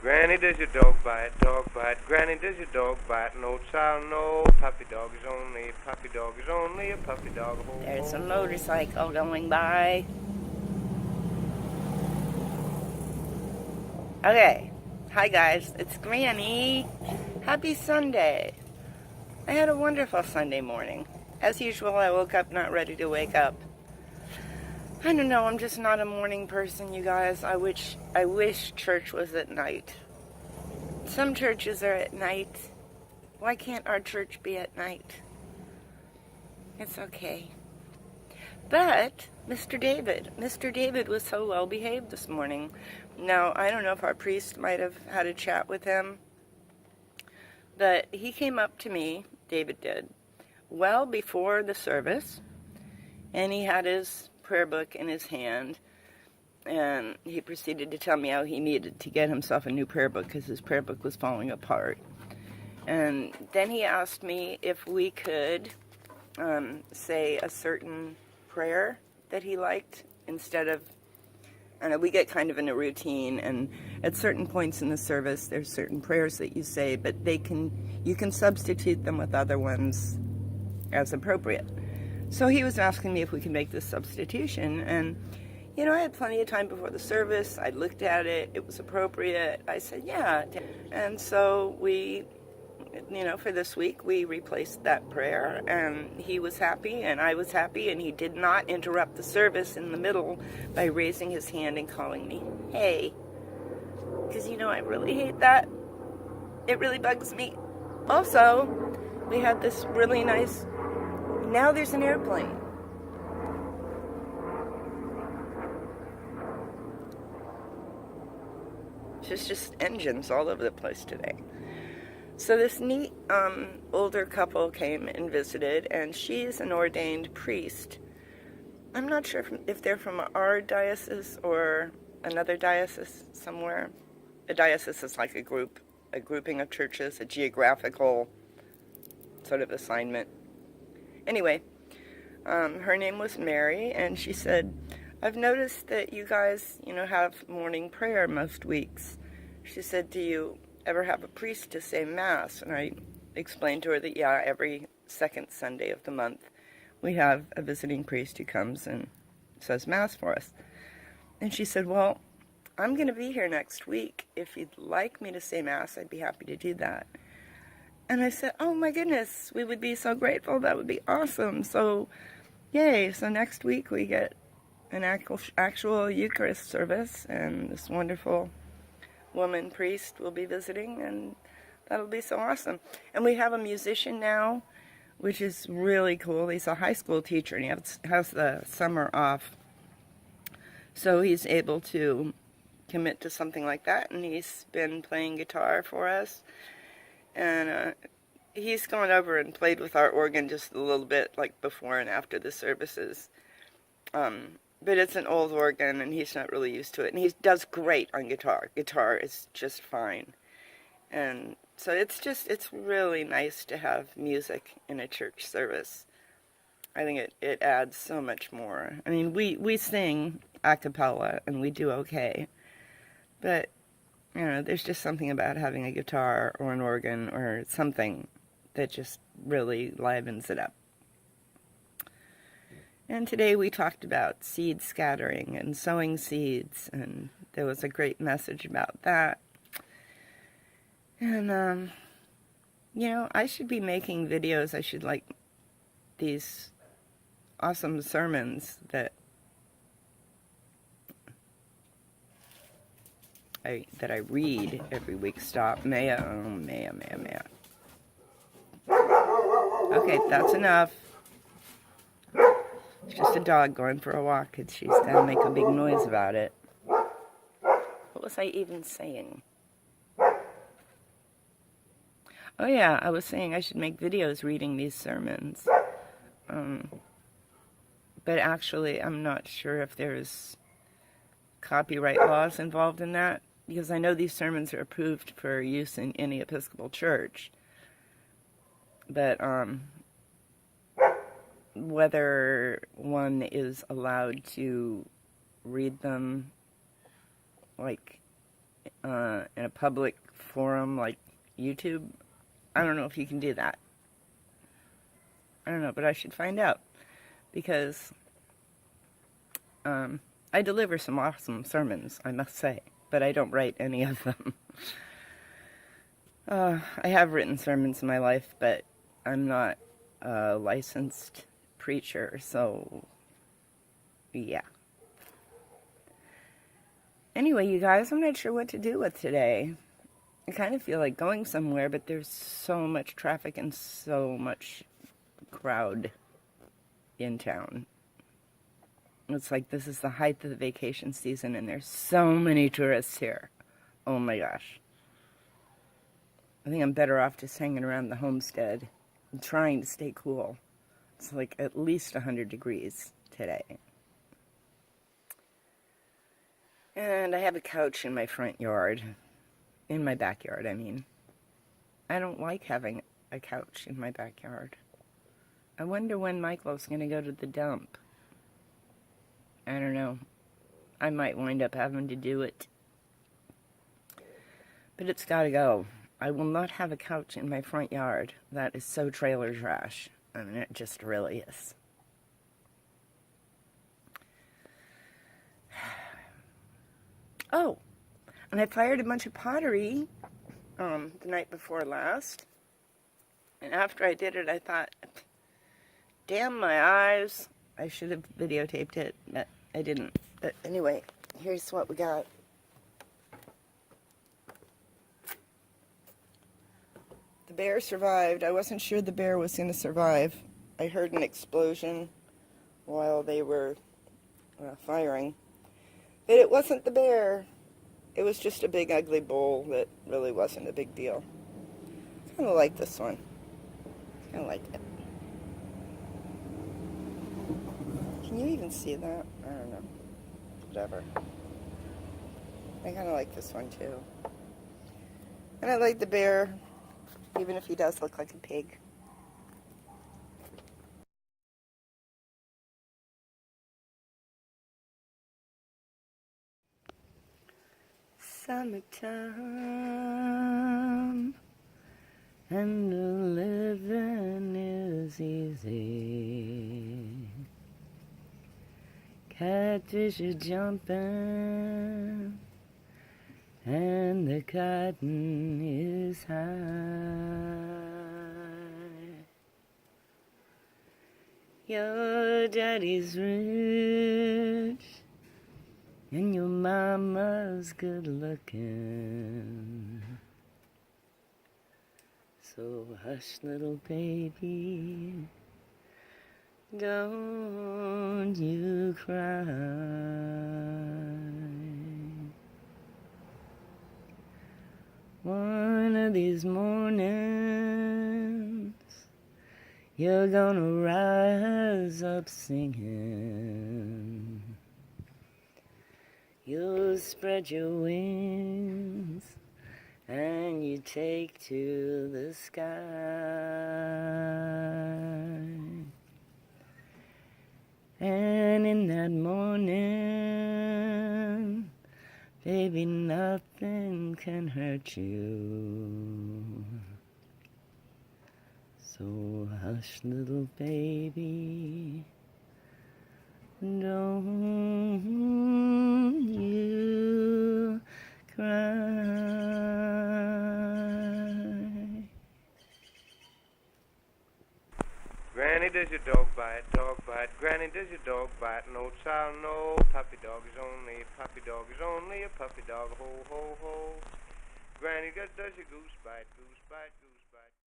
Granny, does your dog bite? Dog bite. Granny, does your dog bite? No child, no. Puppy dog is only. Puppy dog is only a puppy dog. Ho, There's a ho, motorcycle going by. Okay. Hi guys, it's Granny. Happy Sunday. I had a wonderful Sunday morning. As usual, I woke up not ready to wake up. I don't know, I'm just not a morning person, you guys. I wish church was at night. Some churches are at night. Why can't our church be at night? It's okay. But Mr. David was so well behaved this morning. Now, I don't know if our priest might have had a chat with him, but he came up to me, David did, well before the service, and he had his prayer book in his hand, and he proceeded to tell me how he needed to get himself a new prayer book because his prayer book was falling apart. And then he asked me if we could say a certain prayer that he liked instead of, I know we get kind of in a routine, and at certain points in the service there's certain prayers that you say, but you can substitute them with other ones as appropriate. So he was asking me if we could make this substitution, and you know, I had plenty of time before the service. I looked at it, it was appropriate. I said, yeah. And so we, you know, for this week, we replaced that prayer, and he was happy, and I was happy, and he did not interrupt the service in the middle by raising his hand and calling me, hey. Because, you know, I really hate that. It really bugs me. Also, we had this really nice, now there's an airplane. There's just engines all over the place today. So this neat older couple came and visited, and she's an ordained priest. I'm not sure if they're from our diocese or another diocese somewhere. A diocese is like a grouping of churches, a geographical sort of assignment. Anyway, her name was Mary, and she said, I've noticed that you guys, you know, have morning prayer most weeks. She said, do you ever have a priest to say Mass? And I explained to her that, yeah, every second Sunday of the month we have a visiting priest who comes and says Mass for us. And she said, well, I'm going to be here next week. If you'd like me to say Mass, I'd be happy to do that. And I said, oh my goodness, we would be so grateful. That would be awesome. So, yay. So next week we get an actual Eucharist service, and this wonderful woman priest will be visiting, and that'll be so awesome. And we have a musician now, which is really cool. He's a high school teacher, and he has the summer off, so he's able to commit to something like that, and he's been playing guitar for us, and he's gone over and played with our organ just a little bit, like before and after the services. But it's an old organ, and he's not really used to it. And he does great on guitar. Guitar is just fine. And so it's really nice to have music in a church service. I think it adds so much more. I mean, we sing a cappella, and we do okay. But, you know, there's just something about having a guitar or an organ or something that just really livens it up. And today we talked about seed scattering and sowing seeds, and there was a great message about that. And, you know, I should be making videos. I should like these awesome sermons that I read every week. Stop. Maya. Okay, that's enough. It's just a dog going for a walk, and she's got to make a big noise about it. What was I even saying? Oh yeah, I was saying I should make videos reading these sermons. But actually, I'm not sure if there's copyright laws involved in that, because I know these sermons are approved for use in any Episcopal church. But, whether one is allowed to read them, like, in a public forum like YouTube. I don't know if you can do that. I don't know, but I should find out, because I deliver some awesome sermons, I must say, but I don't write any of them. I have written sermons in my life, but I'm not a licensed preacher, so yeah. Anyway, you guys, I'm not sure what to do with today. I kind of feel like going somewhere, but there's so much traffic and so much crowd in town. It's like this is the height of the vacation season, and there's so many tourists here. Oh my gosh. I think I'm better off just hanging around the homestead and trying to stay cool. It's like at least 100 degrees today. And I have a couch in my front yard. In my backyard, I mean. I don't like having a couch in my backyard. I wonder when Michael's going to go to the dump. I don't know. I might wind up having to do it. But it's got to go. I will not have a couch in my front yard. That is so trailer trash. I mean, it just really is. Oh, and I fired a bunch of pottery the night before last. And after I did it, I thought, damn my eyes. I should have videotaped it, but I didn't. But anyway, here's what we got. The bear survived. I wasn't sure the bear was going to survive. I heard an explosion while they were firing. But it wasn't the bear. It was just a big ugly bull that really wasn't a big deal. I kind of like this one. I kind of like it. Can you even see that? I don't know. Whatever. I kind of like this one too. And I like the bear, even if he does look like a pig. Summertime, and the living is easy. Catfish are jumping, and the cotton is high. Your daddy's rich, and your mama's good looking. So hush, little baby, don't you cry. One of these mornings, you're gonna rise up singing. You'll spread your wings and you take to the sky. And in that morning, baby, nothing can hurt you. So hush, little baby, don't you cry. Granny, does your dog bite? Dog bite. Granny, does your dog bite? No child, no. Puppy dog is only a puppy dog. Ho, ho, ho. Granny, does your goose bite? Goose bite, goose.